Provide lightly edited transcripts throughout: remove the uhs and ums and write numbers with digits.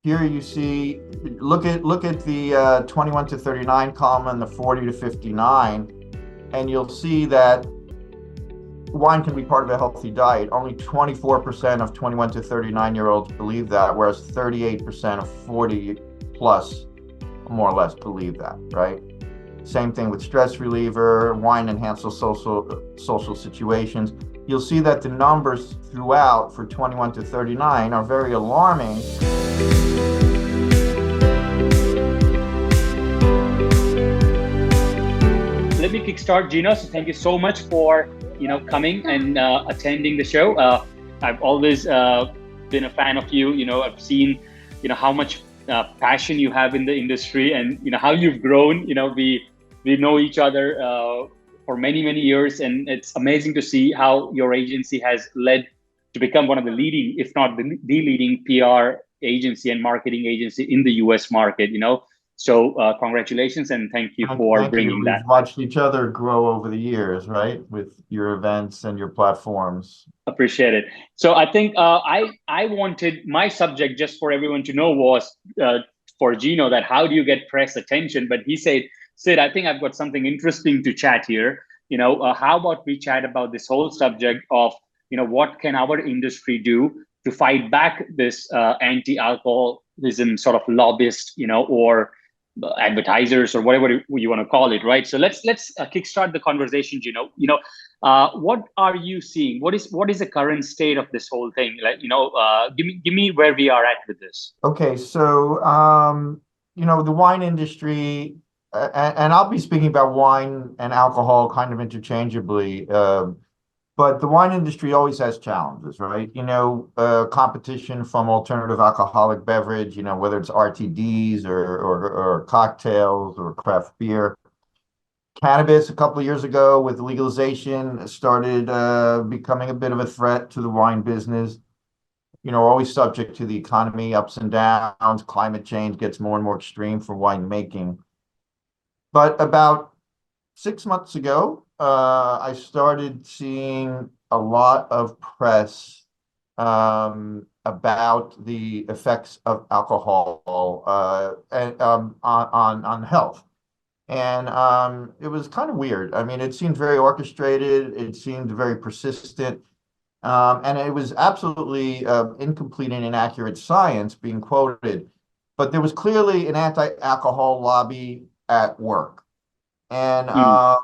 here you see, look at the 21 to 39 column and the 40 to 59, and you'll see that wine can be part of a healthy diet. Only 24% of 21 to 39-year-olds believe that, whereas 38% of 40 plus more or less believe that, right? Same thing with stress reliever, wine enhances social situations. You'll see that the numbers throughout for 21 to 39 are very alarming. Let me kickstart, Gino. So thank you so much for coming and attending the show. I've always been a fan of you. I've seen how much passion you have in the industry, and how you've grown. We know each other for many years, and it's amazing to see how your agency has led to become one of the leading, if not the leading PR agency and marketing agency in the US market. So congratulations and thank you for Thank you. bringing We've that. watched each other grow over the years, right? With your events and your platforms. Appreciate it. So I think I wanted my subject just for everyone to know was for Gino, that how do you get press attention? But he said, Sid, I think I've got something interesting to chat here. How about we chat about this whole subject of what can our industry do to fight back this anti-alcoholism sort of lobbyist, or advertisers or whatever you want to call it, right? So let's kickstart the conversation. What are you seeing? What is the current state of this whole thing? Like, give me where we are at with this. Okay, so the wine industry, and I'll be speaking about wine and alcohol kind of interchangeably. But the wine industry always has challenges, right? Competition from alternative alcoholic beverage, whether it's RTDs or cocktails or craft beer. Cannabis, a couple of years ago with legalization, started becoming a bit of a threat to the wine business. Always subject to the economy, ups and downs. Climate change gets more and more extreme for winemaking. But about 6 months ago, I started seeing a lot of press about the effects of alcohol on health. And it was kind of weird. I mean, it seemed very orchestrated. It seemed very persistent. And it was absolutely incomplete and inaccurate science being quoted. But there was clearly an anti-alcohol lobby at work. And Mm,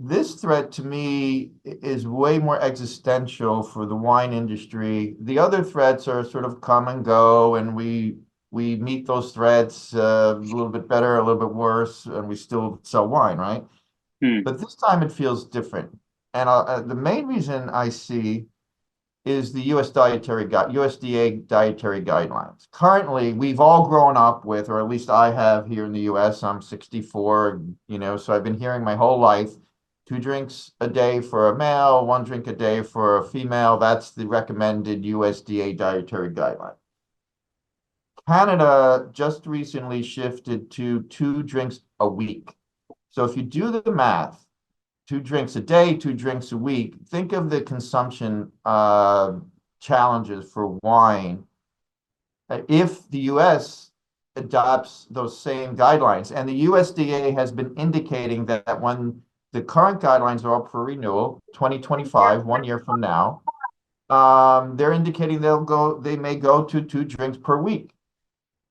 this threat to me is way more existential for the wine industry. The other threats are sort of come and go, and we meet those threats a little bit better, a little bit worse, and we still sell wine, right? mm, But this time it feels different. And the main reason I see is the USDA dietary guidelines. Currently, we've all grown up with, or at least I have here in the US, I'm 64, so I've been hearing my whole life, 2 drinks a day for a male, 1 drink a day for a female. That's the recommended USDA dietary guideline. Canada just recently shifted to 2 drinks a week. So if you do the math, 2 drinks a day, 2 drinks a week. Think of the consumption challenges for wine if the US adopts those same guidelines. And the USDA has been indicating that when the current guidelines are up for renewal, 2025, 1 year from now, they're indicating they may go to 2 drinks per week.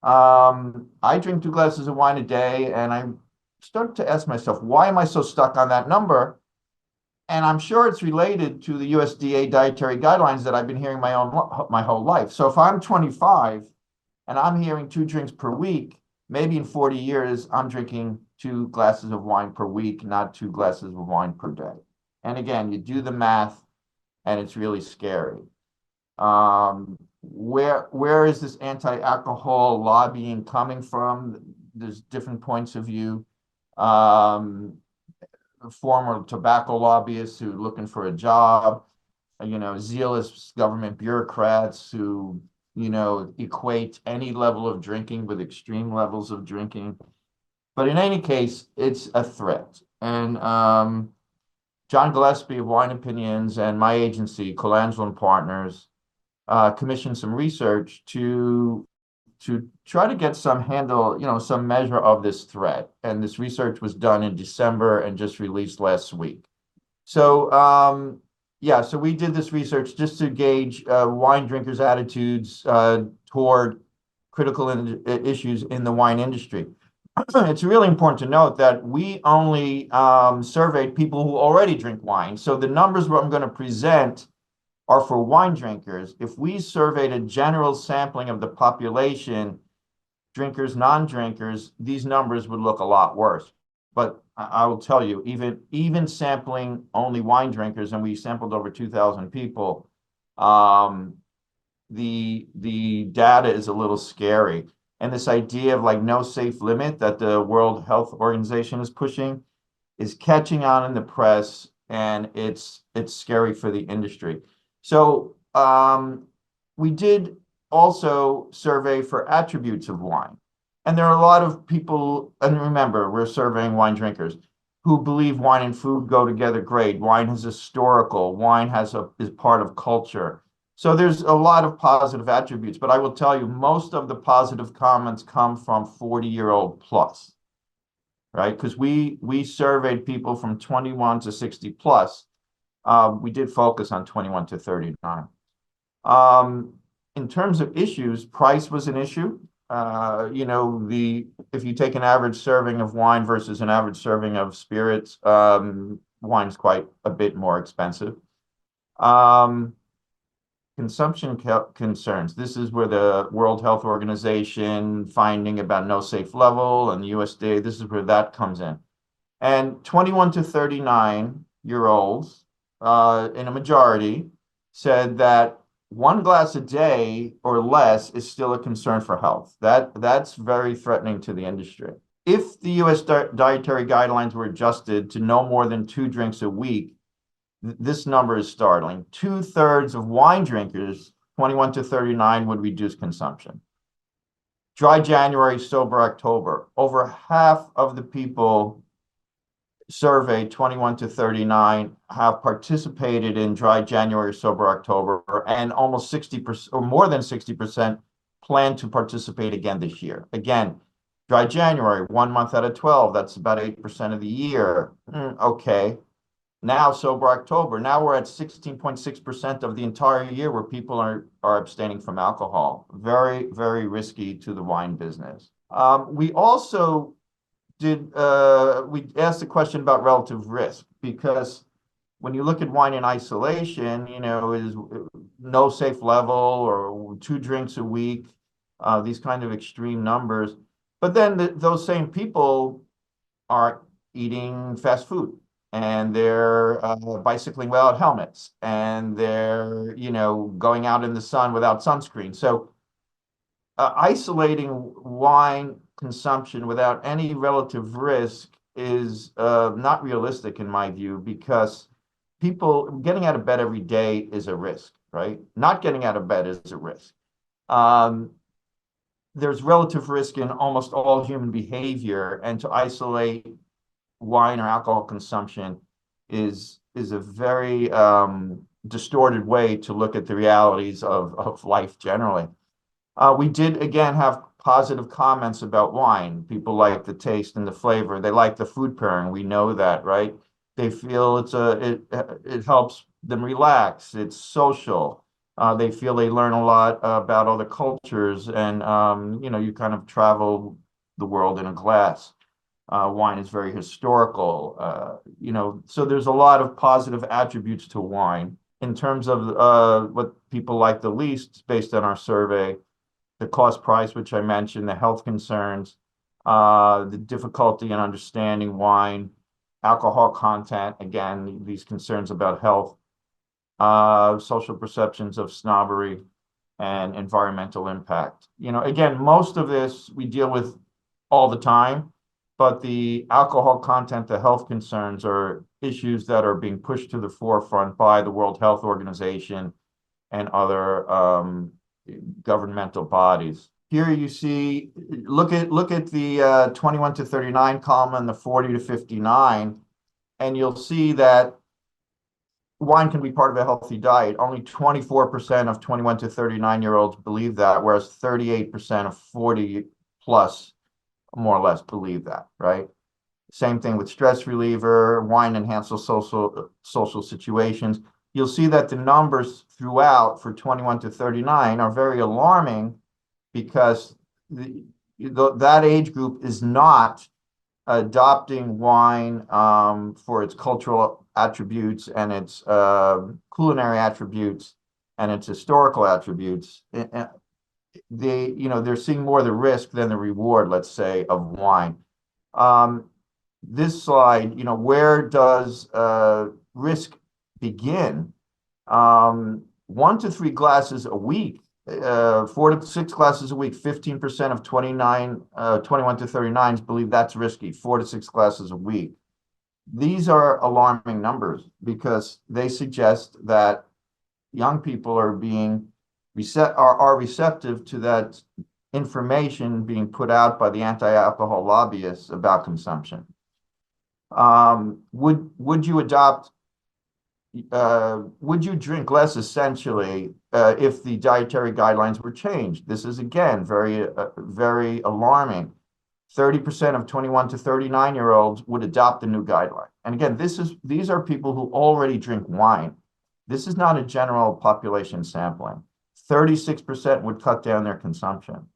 I drink 2 glasses of wine a day, and I start to ask myself, why am I so stuck on that number? And I'm sure it's related to the USDA dietary guidelines that I've been hearing my whole life. So if I'm 25 and I'm hearing 2 drinks per week, maybe in 40 years, I'm drinking 2 glasses of wine per week, not 2 glasses of wine per day. And again, you do the math and it's really scary. Where is this anti-alcohol lobbying coming from? There's different points of view. Former tobacco lobbyists who are looking for a job, zealous government bureaucrats who, equate any level of drinking with extreme levels of drinking. But in any case, it's a threat. And John Gillespie of Wine Opinions and my agency, Colangelo and Partners, commissioned some research to to try to get some handle, some measure of this threat. And this research was done in December and just released last week. So, yeah, so we did this research just to gauge wine drinkers' attitudes toward critical issues in the wine industry. It's really important to note that we only surveyed people who already drink wine. So the numbers I'm going to present are for wine drinkers. If we surveyed a general sampling of the population, drinkers, non-drinkers, these numbers would look a lot worse. But I will tell you, even sampling only wine drinkers, and we sampled over 2,000 people, the data is a little scary. And this idea of like no safe limit that the World Health Organization is pushing is catching on in the press, and it's scary for the industry. So we did also survey for attributes of wine. And there are a lot of people, and remember, we're surveying wine drinkers, who believe wine and food go together great. Wine is historical. Wine is part of culture. So there's a lot of positive attributes, but I will tell you, most of the positive comments come from 40-year-old plus, right? Because we surveyed people from 21 to 60 plus. We did focus on 21 to 39. In terms of issues, price was an issue. If you take an average serving of wine versus an average serving of spirits, wine's quite a bit more expensive. Consumption concerns. This is where the World Health Organization finding about no safe level and the USDA, this is where that comes in. And 21 to 39-year-olds, in a majority, said that 1 glass a day or less is still a concern for health. That's very threatening to the industry. If the U.S. dietary guidelines were adjusted to no more than 2 drinks a week, this number is startling. 2/3 of wine drinkers, 21 to 39, would reduce consumption. Dry January, sober October. Over half of the people surveyed, 21 to 39, have participated in dry January, sober October, and almost 60% or more than 60% plan to participate again this year. Again, dry January, 1 month out of 12, that's about 8% of the year. Okay. Now sober October, now we're at 16.6% of the entire year where people are abstaining from alcohol. Very, very risky to the wine business. We also we asked a question about relative risk, because when you look at wine in isolation, is no safe level or 2 drinks a week, these kind of extreme numbers. But then those same people are eating fast food, and they're bicycling without helmets, and they're, going out in the sun without sunscreen. So isolating wine consumption without any relative risk is not realistic in my view, because people getting out of bed every day is a risk, right? Not getting out of bed is a risk. There's relative risk in almost all human behavior, and to isolate wine or alcohol consumption is a very distorted way to look at the realities of life generally. We did, again, have positive comments about wine. People like the taste and the flavor. They like the food pairing. We know that, right? They feel it helps them relax. It's social. They feel they learn a lot about other cultures, and you kind of travel the world in a glass. Wine is very historical. So there's a lot of positive attributes to wine. In terms of what people like the least, based on our survey, the cost price, which I mentioned, the health concerns, the difficulty in understanding wine, alcohol content, again, these concerns about health, social perceptions of snobbery, and environmental impact. Again, most of this we deal with all the time, but the alcohol content, the health concerns, are issues that are being pushed to the forefront by the World Health Organization and other governmental bodies. Here you see, look at the 21 to 39 column and the 40 to 59, and you'll see that wine can be part of a healthy diet. Only 24% of 21 to 39-year-olds believe that, whereas 38% of 40 plus more or less believe that, right? Same thing with stress reliever, wine enhances social situations. You'll see that the numbers throughout for 21 to 39 are very alarming because that age group is not adopting wine for its cultural attributes and its culinary attributes and its historical attributes. They're seeing more the risk than the reward, let's say, of wine. This slide, where does risk begin? 1 to 3 glasses a week, 4 to 6 glasses a week, 15% of 21 to 39s believe that's risky, 4 to 6 glasses a week. These are alarming numbers because they suggest that young people are receptive to that information being put out by the anti-alcohol lobbyists about consumption. Would you drink less essentially if the dietary guidelines were changed? This is again very alarming. 30% of 21 to 39-year-olds would adopt the new guideline. And again, these are people who already drink wine. This is not a general population sampling. 36% would cut down their consumption.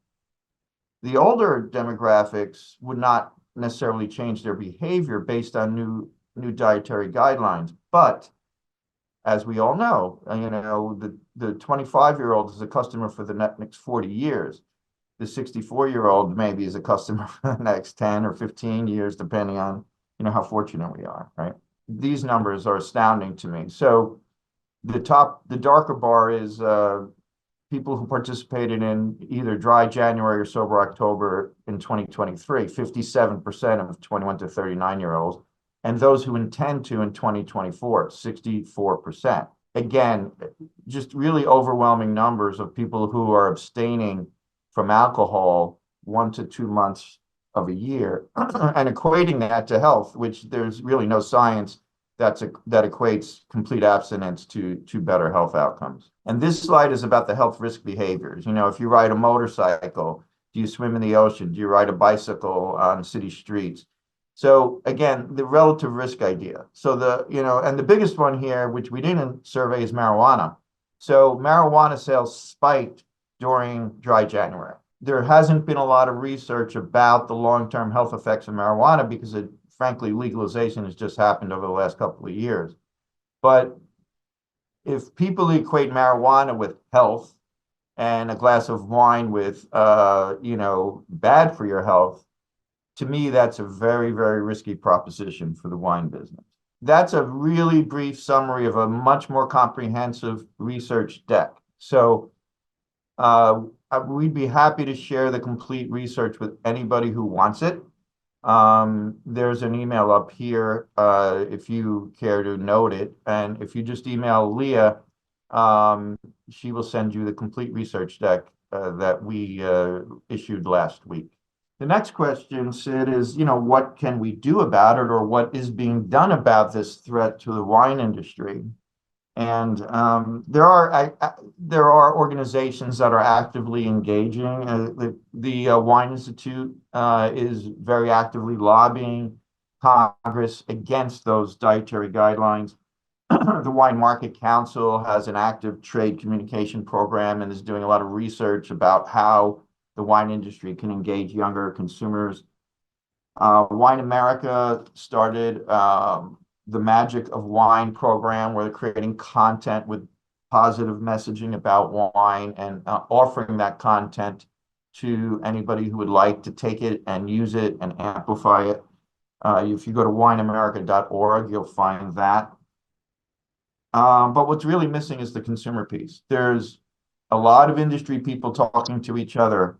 The older demographics would not necessarily change their behavior based on new dietary guidelines, but as we all know, the 25-year-old is a customer for the next 40 years. The 64-year-old maybe is a customer for the next 10 or 15 years, depending on how fortunate we are, right? These numbers are astounding to me. So the darker bar is people who participated in either dry January or sober October in 2023, 57% of 21 to 39-year-olds, and those who intend to in 2024, 64%. Again, just really overwhelming numbers of people who are abstaining from alcohol 1 to 2 months of a year and equating that to health, which there's really no science that equates complete abstinence to better health outcomes. And this slide is about the health risk behaviors. If you ride a motorcycle, do you swim in the ocean? Do you ride a bicycle on city streets? So again, the relative risk idea. So and the biggest one here, which we didn't survey, is marijuana. So marijuana sales spiked during dry January. There hasn't been a lot of research about the long-term health effects of marijuana because frankly, legalization has just happened over the last couple of years. But if people equate marijuana with health and a glass of wine with, bad for your health, to me, that's a very, very risky proposition for the wine business. That's a really brief summary of a much more comprehensive research deck. So we'd be happy to share the complete research with anybody who wants it. There's an email up here if you care to note it. And if you just email Leah, she will send you the complete research deck that we issued last week. The next question, Sid, is, what can we do about it, or what is being done about this threat to the wine industry? And there are organizations that are actively engaging. The Wine Institute is very actively lobbying Congress against those dietary guidelines. The Wine Market Council has an active trade communication program and is doing a lot of research about how the wine industry can engage younger consumers. Wine America started the Magic of Wine program, where they're creating content with positive messaging about wine and offering that content to anybody who would like to take it and use it and amplify it. If you go to wineamerica.org, you'll find that. But what's really missing is the consumer piece. There's a lot of industry people talking to each other,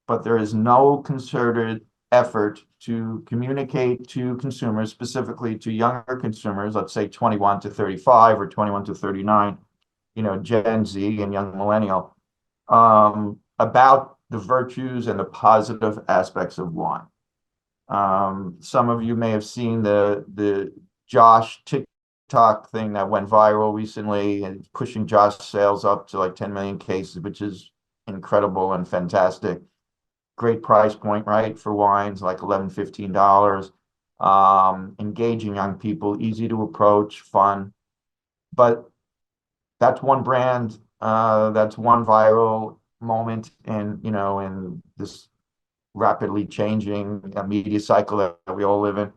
but there is no concerted effort to communicate to consumers, specifically to younger consumers, let's say 21 to 35 or 21 to 39, Gen Z and young millennial, about the virtues and the positive aspects of wine. Some of you may have seen the Josh TikTok thing that went viral recently and it's pushing Josh sales up to like 10 million cases, which is incredible and fantastic. Great price point, right? For wines, like $11, $15. Engaging young people, easy to approach, fun. But that's one brand, that's one viral moment in this rapidly changing media cycle that we all live in.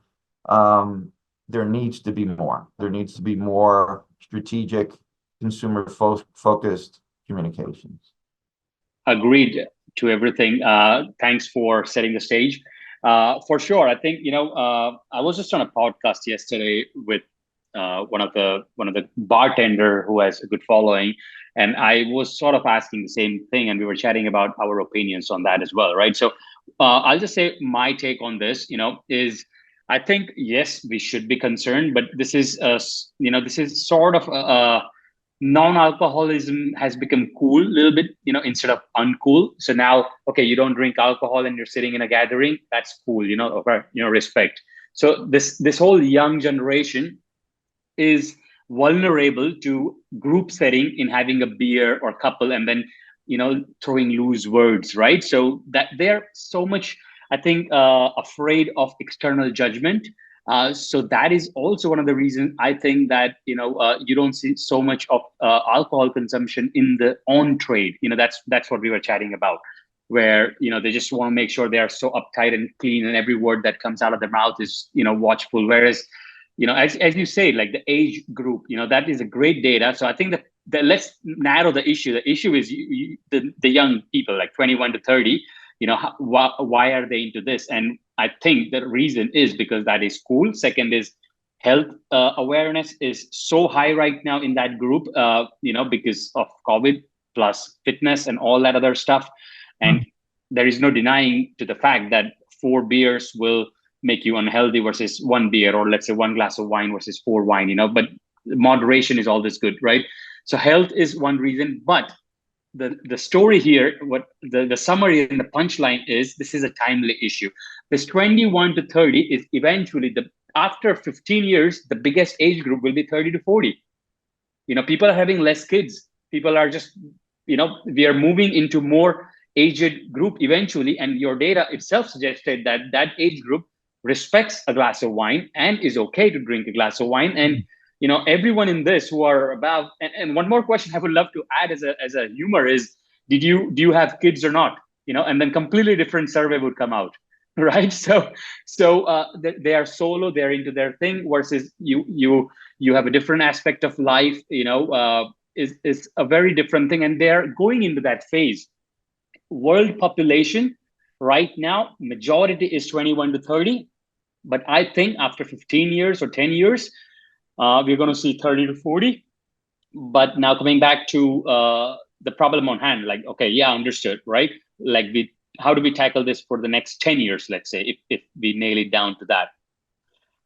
There needs to be more. There needs to be more strategic, consumer focused communications. Agreed to everything. Thanks for setting the stage. For sure, I think I was just on a podcast yesterday with one of the bartender who has a good following, and I was sort of asking the same thing, and we were chatting about our opinions on that as well, right? So I'll just say my take on this. Is I think yes, we should be concerned, but this is this is sort of a non-alcoholism has become cool a little bit, instead of uncool. So now, okay, you don't drink alcohol and you're sitting in a gathering, that's cool, okay, respect. So this whole young generation is vulnerable to group setting in having a beer or couple and then throwing loose words, right? So that they're so much, I think, afraid of external judgment. So that is also one of the reasons I think that you don't see so much of alcohol consumption in the on trade. That's what we were chatting about, where they just want to make sure they are so uptight and clean, and every word that comes out of their mouth is watchful. Whereas as you say, like the age group, that is a great data. So I think that let's narrow the issue. The issue is the young people, like 21 to 30. Why are they into this? And I think the reason is because that is cool. Second is health awareness is so high right now in that group, because of COVID plus fitness and all that other stuff. And there is no denying to the fact that 4 beers will make you unhealthy versus 1 beer, or let's say 1 glass of wine versus 4 wine, but moderation is always good, right? So health is one reason, but the story here, what the summary and the punchline is, this is a timely issue. This 21 to 30 is eventually after 15 years, the biggest age group will be 30 to 40. People are having less kids. People are just, we are moving into more aged group eventually. And your data itself suggested that that age group respects a glass of wine and is okay to drink a glass of wine. And everyone in this who are about, and one more question I would love to add as a humor is, do you have kids or not? And then completely different survey would come out, right? So they are solo, they're into their thing, versus you have a different aspect of life, is a very different thing, and they're going into that phase. World population right now, majority is 21 to 30, but I think after 15 years or 10 years, we're going to see 30 to 40. But now coming back to the problem on hand, like, okay, yeah, understood, right? Like, how do we tackle this for the next 10 years, let's say, if we nail it down to that?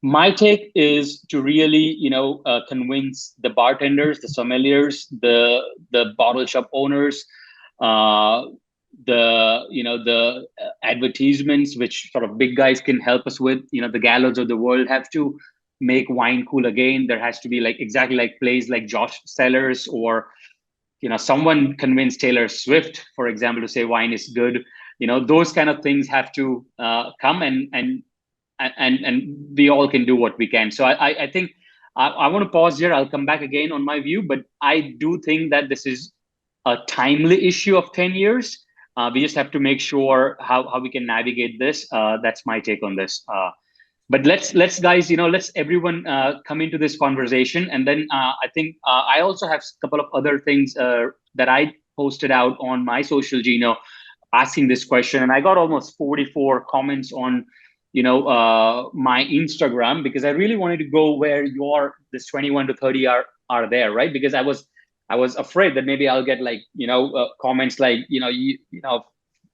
My take is to really, convince the bartenders, the sommeliers, the bottle shop owners, the advertisements, which sort of big guys can help us with. The Gallows of the world have to make wine cool again. There has to be exactly like plays like Josh Sellers, or someone convinced Taylor Swift, for example, to say wine is good. Those kind of things have to come, and we all can do what we can. So I think I want to pause here. I'll come back again on my view, but I do think that this is a timely issue of 10 years. We just have to make sure how we can navigate this. That's my take on this. But let's guys, let's everyone come into this conversation. And then I think I also have a couple of other things that I posted out on my social, Gino, asking this question. And I got almost 44 comments on my Instagram, because I really wanted to go where this 21 to 30 are there, right? Because I was afraid that maybe I'll get comments like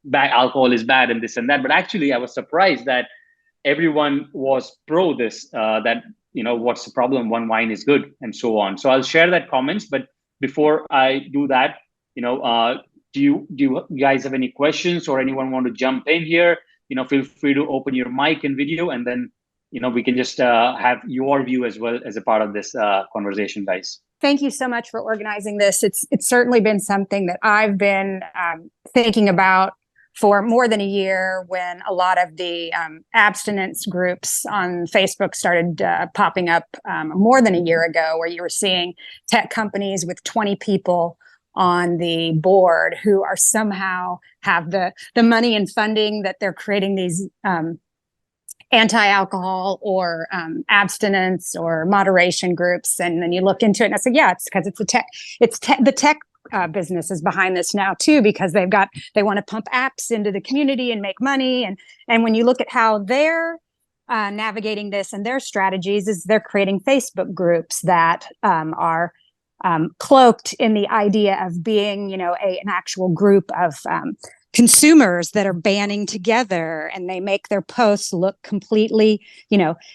bad alcohol is bad and this and that. But actually I was surprised that everyone was pro this, that what's the problem, one wine is good, and so on. So I'll share that comments, but before I do that, do you guys have any questions, or anyone want to jump in here? Feel free to open your mic and video, and then we can just have your view as well as a part of this conversation, guys. Thank you so much for organizing this. It's certainly been something that I've been thinking about for more than a year, when a lot of the abstinence groups on Facebook started popping up more than a year ago, where you were seeing tech companies with 20 people on the board who are somehow have the money and funding that they're creating these anti-alcohol or abstinence or moderation groups. And then you look into it and I said, yeah, it's because the tech business is behind this now too, because they want to pump apps into the community and make money. And when you look at how they're navigating this and their strategies, is they're creating Facebook groups that are cloaked in the idea of being, an actual group of consumers that are banding together, and they make their posts look completely,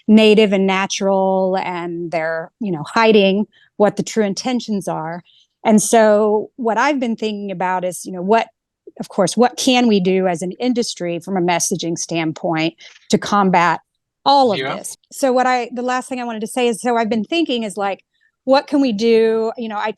native and natural, and they're, hiding what the true intentions are. And so what I've been thinking about is, what can we do as an industry from a messaging standpoint to combat all of this? So the last thing I wanted to say is, so I've been thinking is like, what can we do? I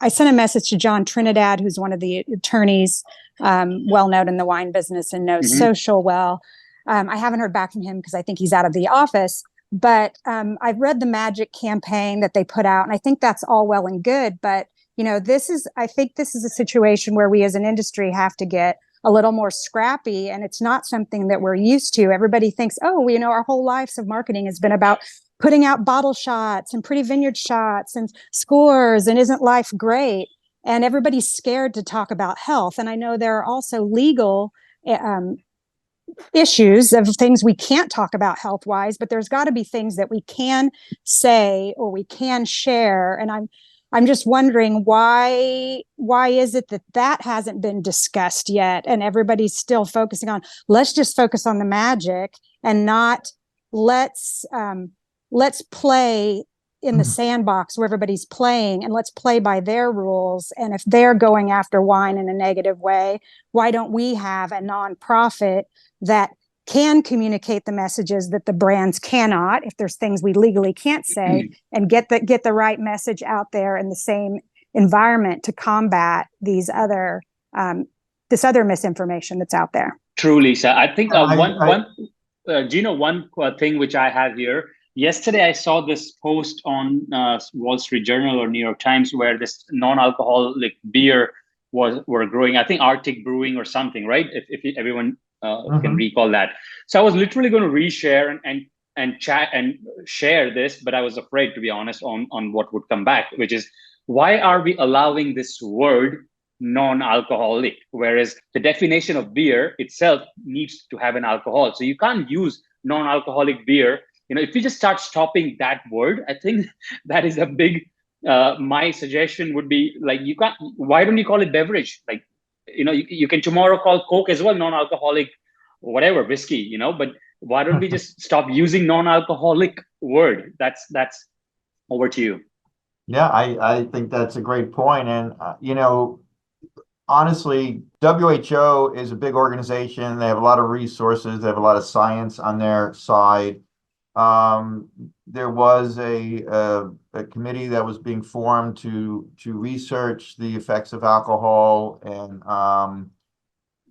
sent a message to John Trinidad, who's one of the attorneys, well known in the wine business and knows social well. I haven't heard back from him because I think he's out of the office. But I've read the Magic campaign that they put out, and I think that's all well and good. But I think this is a situation where we as an industry have to get a little more scrappy, and it's not something that we're used to. Everybody thinks, our whole lives of marketing has been about putting out bottle shots and pretty vineyard shots and scores, and isn't life great? And everybody's scared to talk about health. And I know there are also legal issues of things we can't talk about health wise, but there's got to be things that we can say or we can share. And I'm just wondering why is it that hasn't been discussed yet, and everybody's still focusing on, let's just focus on the magic and not let's play in the sandbox where everybody's playing, and let's play by their rules. And if they're going after wine in a negative way, why don't we have a nonprofit that can communicate the messages that the brands cannot, if there's things we legally can't say, and get the right message out there in the same environment to combat this other misinformation that's out there? Truly, sir. I think Gino, one thing which I have here. Yesterday, I saw this post on Wall Street Journal or New York Times where this non-alcoholic beer were growing. I think Arctic Brewing or something, right? If everyone can recall that. So I was literally going to reshare and chat and share this, but I was afraid, to be honest, on what would come back, which is, why are we allowing this word non-alcoholic, whereas the definition of beer itself needs to have an alcohol? So you can't use non-alcoholic beer. If you just start stopping that word, I think that is a big, my suggestion would be like, why don't you call it beverage? Like, you can tomorrow call Coke as well, non-alcoholic, whatever, whiskey, but why don't we just stop using non-alcoholic word? That's over to you. Yeah, I think that's a great point. And, honestly, WHO is a big organization. They have a lot of resources. They have a lot of science on their side. There was a committee that was being formed to research the effects of alcohol, and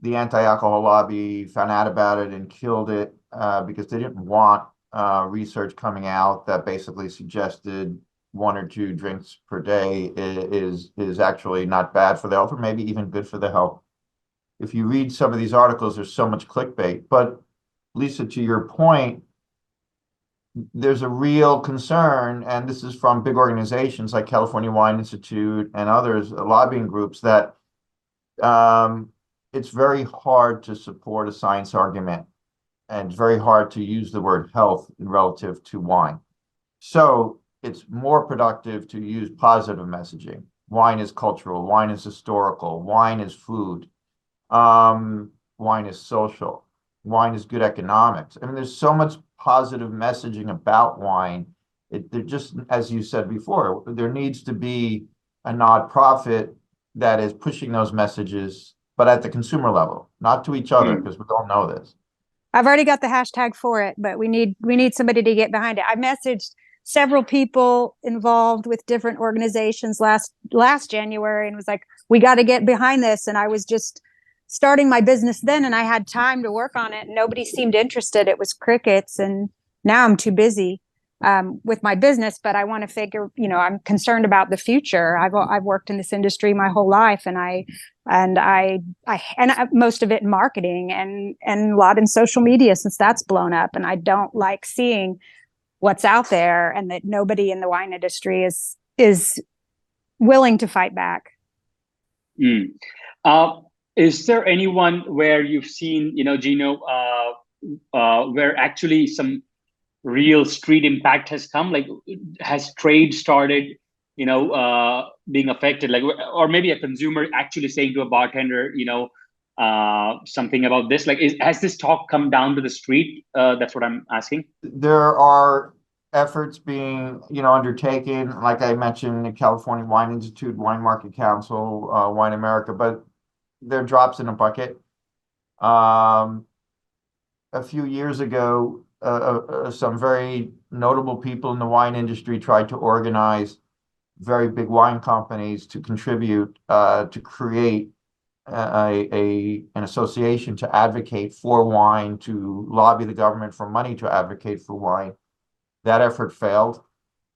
the anti-alcohol lobby found out about it and killed it because they didn't want research coming out that basically suggested 1 or 2 drinks per day is actually not bad for the health, or maybe even good for the health. If you read some of these articles, there's so much clickbait. But Lisa, to your point, there's a real concern, and this is from big organizations like California Wine Institute and others, lobbying groups, that it's very hard to support a science argument, and it's very hard to use the word health relative to wine. So it's more productive to use positive messaging. Wine is cultural, wine is historical, wine is food, wine is social, wine is good economics. I mean, there's so much positive messaging about wine. There just, as you said before, there needs to be a nonprofit that is pushing those messages, but at the consumer level, not to each other, because we all know this. I've already got the hashtag for it, but we need somebody to get behind it. I messaged several people involved with different organizations last January and was like, we got to get behind this. And I was just starting my business then, and I had time to work on it. And nobody seemed interested. It was crickets, and now I'm too busy with my business. But I want to figure, I'm concerned about the future. I've worked in this industry my whole life, and I most of it in marketing and a lot in social media since that's blown up. And I don't like seeing what's out there and that nobody in the wine industry is willing to fight back. Is there anyone where you've seen, Gino, where actually some real street impact has come? Like, has trade started, being affected? Like, or maybe a consumer actually saying to a bartender, something about this? Like, has this talk come down to the street? That's what I'm asking. There are efforts being, undertaken, like I mentioned, the California Wine Institute, Wine Market Council, Wine America, but they're drops in a bucket. A few years ago, some very notable people in the wine industry tried to organize very big wine companies to contribute to create an association to advocate for wine, to lobby the government for money to advocate for wine. That effort failed.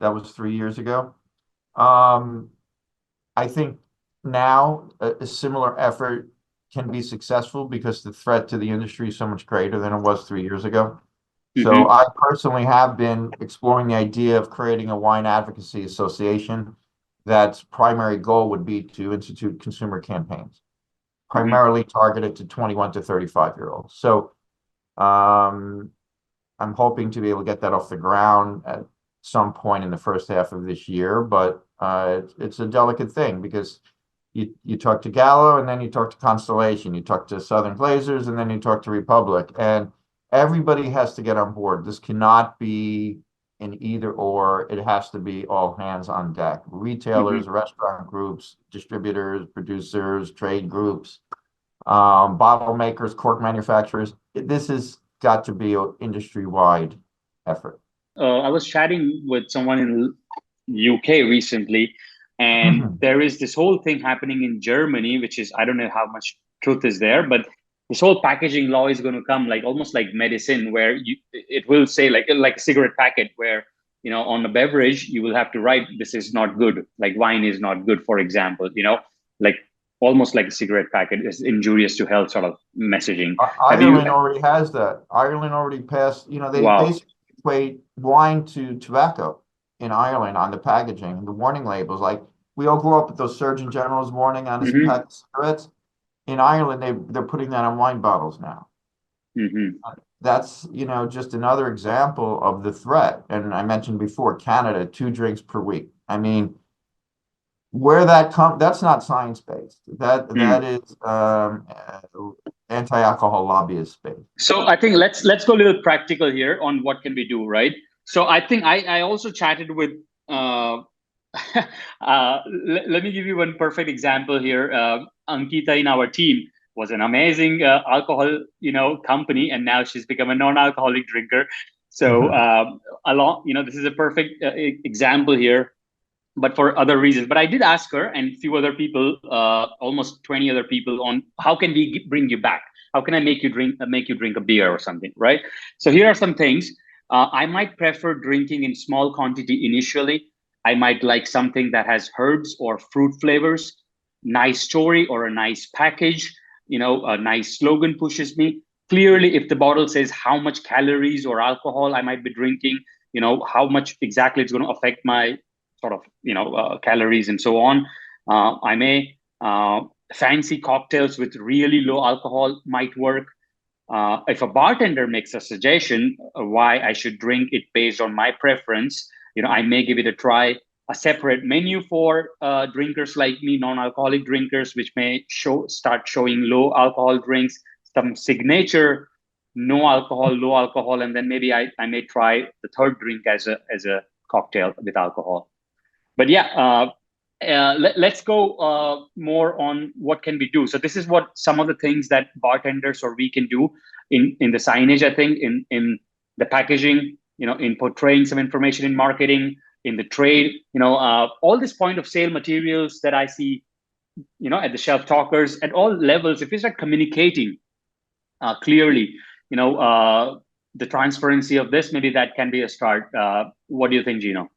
That was 3 years ago. I think now a similar effort can be successful because the threat to the industry is so much greater than it was 3 years ago. So I personally have been exploring the idea of creating a wine advocacy association that's primary goal would be to institute consumer campaigns, primarily targeted to 21 to 35-year-olds. So I'm hoping to be able to get that off the ground at some point in the first half of this year, but it's a delicate thing because you talk to Gallo and then you talk to Constellation, you talk to Southern Glazers and then you talk to Republic, and everybody has to get on board. This cannot be an either or. It has to be all hands on deck. Retailers, restaurant groups, distributors, producers, trade groups, bottle makers, cork manufacturers. This has got to be an industry-wide effort. I was chatting with someone in UK recently, and there is this whole thing happening in Germany, which is, I don't know how much truth is there, but this whole packaging law is going to come like almost like medicine, where it will say like a cigarette packet, where on a beverage you will have to write this is not good, like wine is not good, for example, like almost like a cigarette packet is injurious to health sort of messaging. Ireland already has that. Ireland already passed. They basically equate wine to tobacco in Ireland on the packaging, the warning labels. Like we all grew up with those Surgeon General's warning on a pack of cigarettes. In Ireland, they're putting that on wine bottles now. That's, just another example of the threat. And I mentioned before, Canada, 2 drinks per week. I mean, where that comes, that's not science-based. That is anti-alcohol lobbyist based. So I think let's go a little practical here on what can we do, right? So I think I also chatted with let me give you one perfect example here. Ankita in our team was an amazing alcohol, company, and now she's become a non-alcoholic drinker. So this is a perfect example here, but for other reasons. But I did ask her and a few other people, almost 20 other people, on how can we bring you back? How can I make you drink a beer or something, right? So here are some things. I might prefer drinking in small quantity initially. I might like something that has herbs or fruit flavors, nice story or a nice package, a nice slogan pushes me. Clearly, if the bottle says how much calories or alcohol I might be drinking, how much exactly it's going to affect my sort of, calories and so on. I may, fancy cocktails with really low alcohol might work. If a bartender makes a suggestion why I should drink it based on my preference, I may give it a try. A separate menu for drinkers like me, non-alcoholic drinkers, which may start showing low alcohol drinks, some signature no alcohol, low alcohol, and then maybe I may try the third drink as a cocktail with alcohol. But yeah, let's go more on what can we do. So this is what some of the things that bartenders or we can do in the signage, I think, in the packaging, in portraying some information in marketing, in the trade, all this point of sale materials that I see, at the shelf talkers at all levels. If we start communicating clearly, the transparency of this, maybe that can be a start. What do you think, Gino?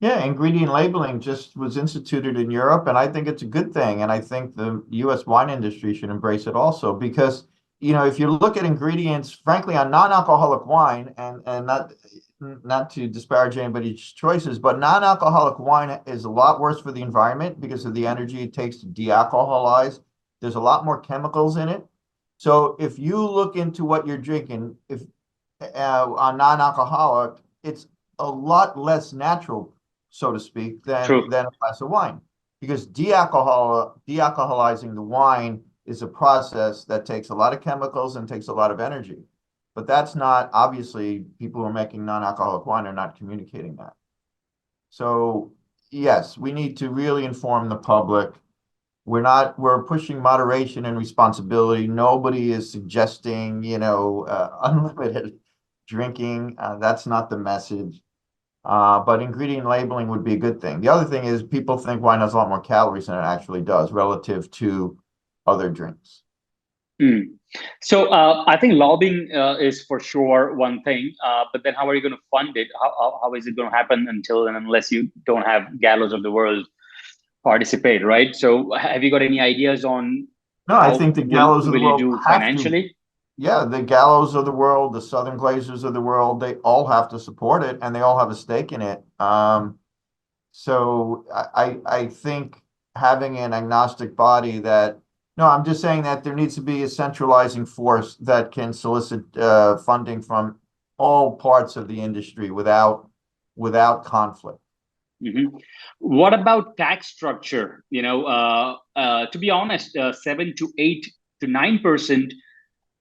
Yeah, ingredient labeling just was instituted in Europe, and I think it's a good thing. And I think the U.S. wine industry should embrace it also, because, if you look at ingredients, frankly, on non-alcoholic wine, and not to disparage anybody's choices, but non-alcoholic wine is a lot worse for the environment because of the energy it takes to dealcoholize. There's a lot more chemicals in it. So if you look into what you're drinking, if on non-alcoholic, it's a lot less natural, so to speak, than a glass of wine, because dealcoholizing the wine is a process that takes a lot of chemicals and takes a lot of energy. But that's not, obviously, people who are making non-alcoholic wine are not communicating that. So yes, we need to really inform the public. We're pushing moderation and responsibility. Nobody is suggesting, unlimited drinking. That's not the message. But ingredient labeling would be a good thing. The other thing is people think wine has a lot more calories than it actually does relative to other drinks. So I think lobbying is for sure one thing, but then how are you going to fund it? How is it going to happen until and unless you don't have gallows of the world participate, right? So have you got any ideas on No, I think the gallows of the world will you do have financially? to. Yeah, the Gallows of the world, the Southern Glazers of the world, they all have to support it, and they all have a stake in it. So I think having an agnostic body that, no, I'm just saying that there needs to be a centralizing force that can solicit funding from all parts of the industry without conflict. What about tax structure? To be honest, 7 to 8 to 9%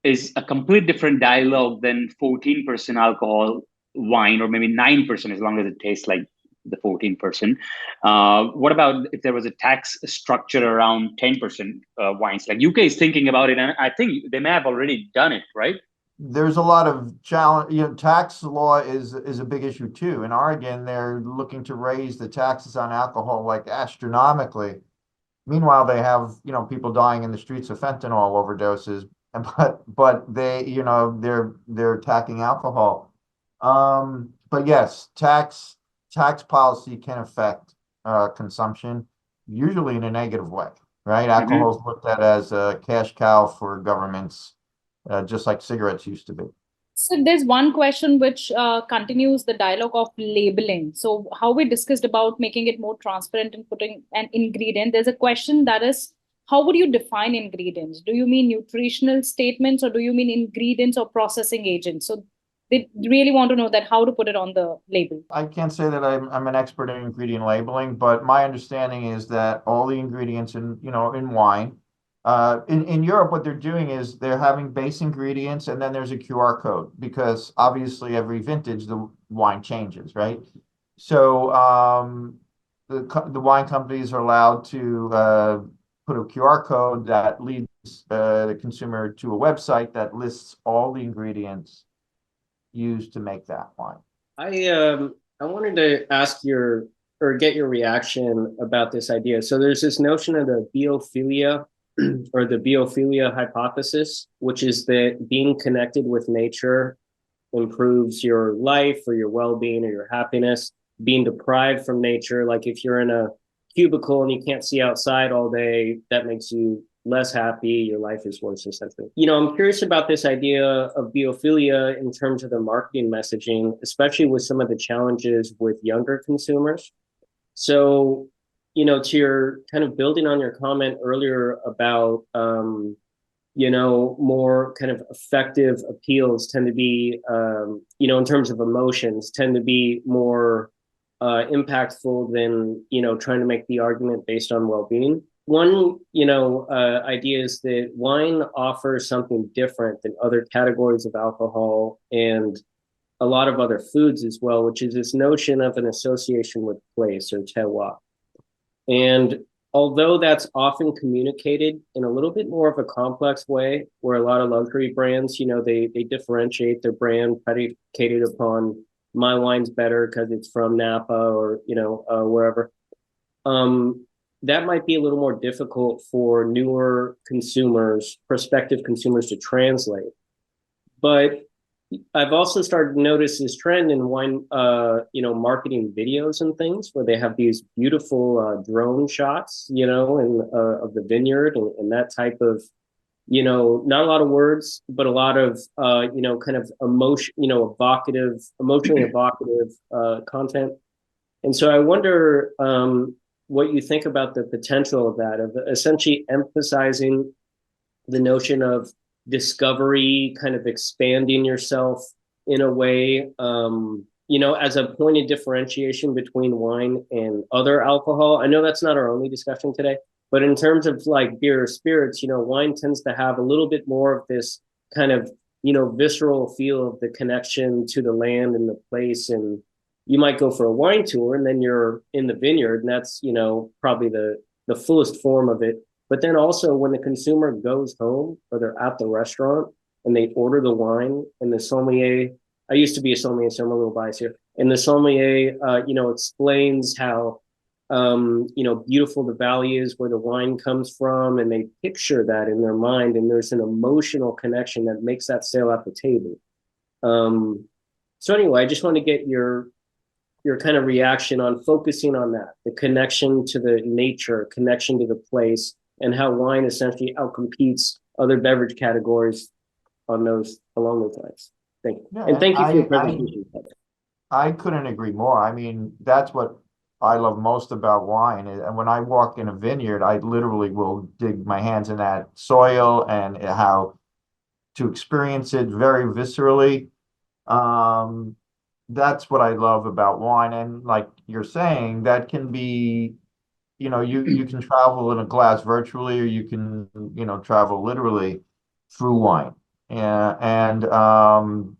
is a complete different dialogue than 14% alcohol wine, or maybe 9%, as long as it tastes like the 14%. What about if there was a tax structure around 10% wines? Like UK is thinking about it, and I think they may have already done it, right? There's a lot of challenge. Tax law is a big issue too. In Oregon, they're looking to raise the taxes on alcohol like astronomically. Meanwhile, they have, people dying in the streets of fentanyl overdoses, but they, they're attacking alcohol. But yes, tax policy can affect consumption, usually in a negative way, right? Alcohol is looked at as a cash cow for governments, just like cigarettes used to be. So there's one question which continues the dialogue of labeling. So how we discussed about making it more transparent and putting an ingredient, there's a question that is, how would you define ingredients? Do you mean nutritional statements, or do you mean ingredients or processing agents? So they really want to know that how to put it on the label. I can't say that I'm an expert in ingredient labeling, but my understanding is that all the ingredients in wine, in Europe, what they're doing is they're having base ingredients, and then there's a QR code, because obviously every vintage the wine changes, right? So the wine companies are allowed to put a QR code that leads the consumer to a website that lists all the ingredients used to make that wine. I wanted to ask get your reaction about this idea. So there's this notion of the biophilia or the biophilia hypothesis, which is that being connected with nature improves your life or your well-being or your happiness. Being deprived from nature, like if you're in a cubicle and you can't see outside all day, that makes you less happy, your life is worse, essentially. I'm curious about this idea of biophilia in terms of the marketing messaging, especially with some of the challenges with younger consumers. So, to your kind of building on your comment earlier about, more kind of effective appeals tend to be, in terms of emotions, tend to be more impactful than, trying to make the argument based on well-being. One, idea is that wine offers something different than other categories of alcohol and a lot of other foods as well, which is this notion of an association with place, or terroir. And although that's often communicated in a little bit more of a complex way, where a lot of luxury brands, they differentiate their brand predicated upon my wine's better because it's from Napa or, wherever. That might be a little more difficult for newer consumers, prospective consumers to translate. But I've also started to notice this trend in wine, marketing videos and things where they have these beautiful drone shots, of the vineyard and that type of, not a lot of words, but a lot of, kind of emotionally evocative content. And so I wonder what you think about the potential of that, of essentially emphasizing the notion of discovery, kind of expanding yourself in a way, as a point of differentiation between wine and other alcohol. I know that's not our only discussion today, but in terms of like beer or spirits, wine tends to have a little bit more of this kind of, visceral feel of the connection to the land and the place. And you might go for a wine tour and then you're in the vineyard, and that's, probably the fullest form of it. But then also when the consumer goes home or they're at the restaurant and they order the wine and the sommelier, I used to be a sommelier, so I'm a little biased here. And the sommelier, explains how, beautiful the valley is where the wine comes from, and they picture that in their mind. And there's an emotional connection that makes that sale at the table. So anyway, I just want to get your kind of reaction on focusing on that, the connection to the nature, connection to the place, and how wine essentially outcompetes other beverage categories along those lines. Thank you. Yeah, and thank you for your presentation. I couldn't agree more. I mean, that's what I love most about wine. And when I walk in a vineyard, I literally will dig my hands in that soil and how to experience it very viscerally. That's what I love about wine. And like you're saying, that can be, you can travel in a glass virtually, or you can, travel literally through wine. And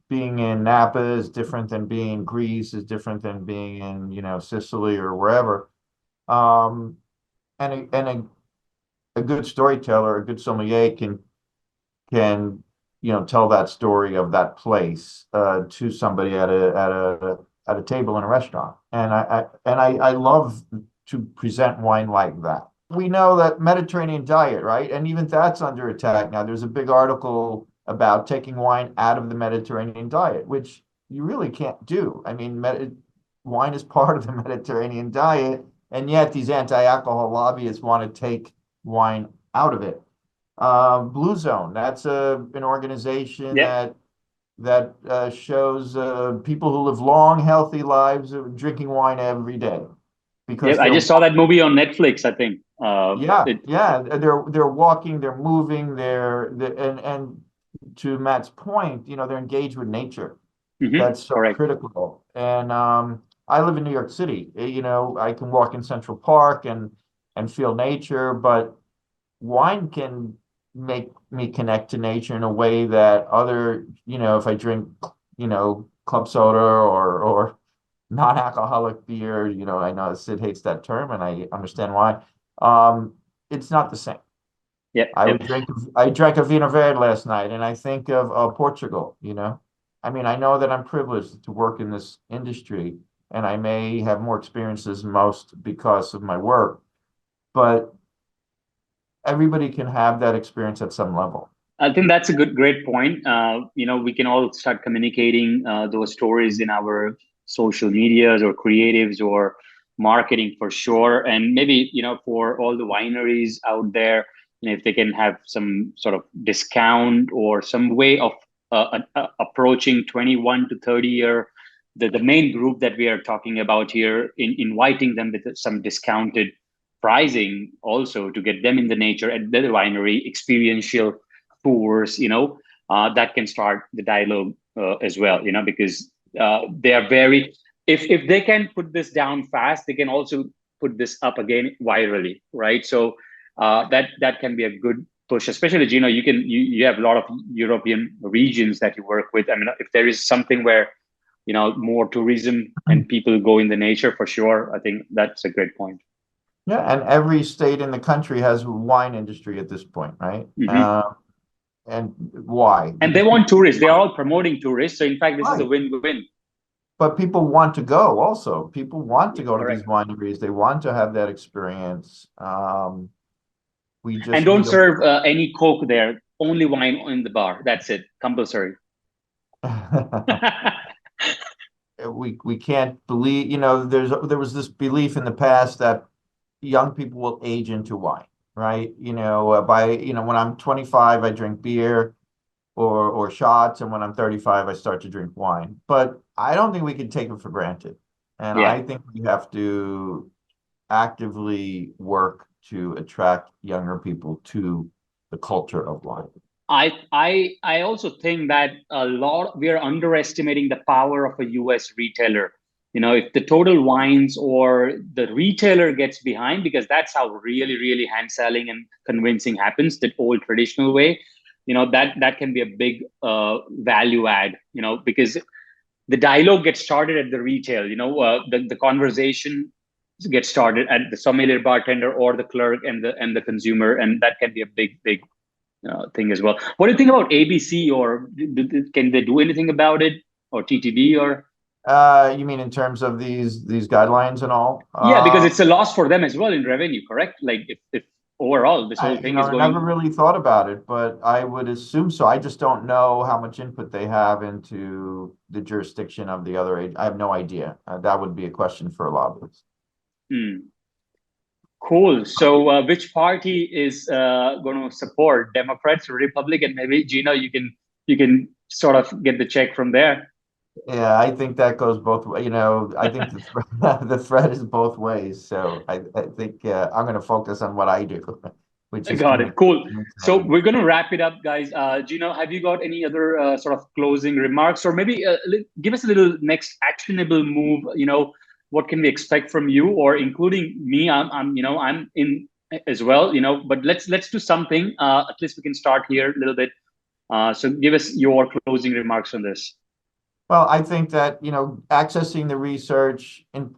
being in Napa is different than being in Greece, is different than being in, Sicily or wherever. And a good storyteller, a good sommelier can tell that story of that place to somebody at a table in a restaurant. And I love to present wine like that. We know that Mediterranean diet, right? And even that's under attack now. There's a big article about taking wine out of the Mediterranean diet, which you really can't do. I mean, wine is part of the Mediterranean diet, and yet these anti-alcohol lobbyists want to take wine out of it. Blue Zone, that's an organization that shows people who live long, healthy lives drinking wine every day. Because I just saw that movie on Netflix, I think. They're walking, they're moving, and to Matt's point, they're engaged with nature. That's so critical. And I live in New York City. I can walk in Central Park and feel nature, but wine can make me connect to nature in a way that if I drink, club soda or non-alcoholic beer, I know Sid hates that term and I understand why. It's not the same. I drank a Vino Verde last night and I think of Portugal, I mean, I know that I'm privileged to work in this industry and I may have more experiences than most because of my work, but everybody can have that experience at some level. I think that's a great point. We can all start communicating those stories in our social medias or creatives or marketing for sure. And maybe, for all the wineries out there, if they can have some sort of discount or some way of approaching 21 to 30 year, the main group that we are talking about here, in inviting them with some discounted pricing also to get them in the nature at the winery, experiential tours, that can start the dialogue as well, because they are if they can put this down fast, they can also put this up again virally, right? So that can be a good push, especially, Gino, you have a lot of European regions that you work with. I mean, if there is something where, more tourism and people go in the nature, for sure, I think that's a great point. Yeah, and every state in the country has a wine industry at this point, right? And why? And they Because want tourists. They're all promoting tourists. So in fact, this is a right. win-win. But people want to go also. People want to go to these Correct. wineries. They want to have that experience. We And just don't need serve any Coke there. Only wine in the bar. That's it. Compulsory. we can't believe, there was this belief in the past that young people will age into wine, right? When I'm 25, I drink beer or shots, and when I'm 35, I start to drink wine. But I don't think we can take it for granted. And Yeah. I think we have to actively work to attract younger people to the culture of wine. I also think that we are underestimating the power of a US retailer. If the Total Wines or the retailer gets behind, because that's how really, really hand selling and convincing happens, that old traditional way, that can be a big value add, because the dialogue gets started at the retail, the conversation gets started at the sommelier, bartender, or the clerk and the consumer, and that can be a big thing as well. What do you think about ABC, or can they do anything about it, or TTD, or? You mean in terms of these guidelines and all? Yeah, because it's a loss for them as well in revenue, correct? Like if overall this whole thing is I going. never really thought about it, but I would assume so. I just don't know how much input they have into the jurisdiction of the other age. I have no idea. That would be a question for a lobbyist. Cool. So which party is going to support, Democrats or Republican? Maybe Gino, you can sort of get the check from there. Yeah, I think that goes both ways. I think the threat is both ways. So I think I'm going to focus on what I do, which is Got it. Cool. So communicate. we're going to wrap it up, guys. Gino, have you got any other sort of closing remarks, or maybe give us a little next actionable move? What can we expect from you, or including me? I'm in as well. But let's do something. At least we can start here a little bit. So give us your closing remarks on this. Well, I think that, accessing the research and,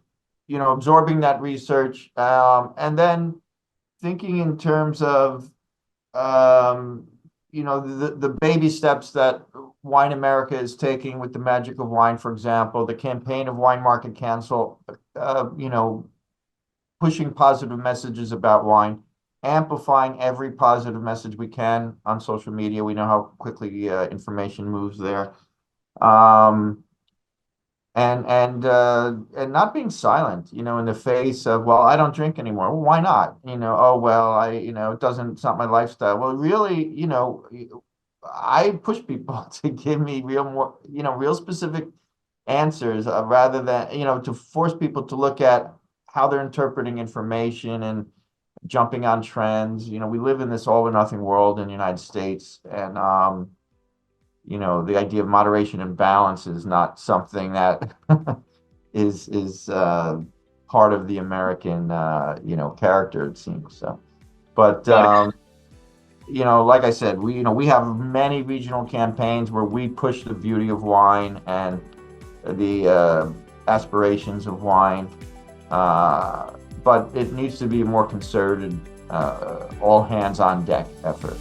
absorbing that research, and then thinking in terms of, the baby steps that Wine America is taking with the Magic of Wine, for example, the campaign of Wine Market Cancel, pushing positive messages about wine, amplifying every positive message we can on social media. We know how quickly information moves there. And not being silent, in the face of, well, I don't drink anymore. Well, why not? Oh, well, it's not my lifestyle. Well, really, I push people to give me real specific answers, rather than, to force people to look at how they're interpreting information and jumping on trends. We live in this all or nothing world in the United States, and the idea of moderation and balance is not something that is part of the American character, it seems. So, but like I said, we have many regional campaigns where we push the beauty of wine and the aspirations of wine, but it needs to be a more concerted, all hands on deck effort.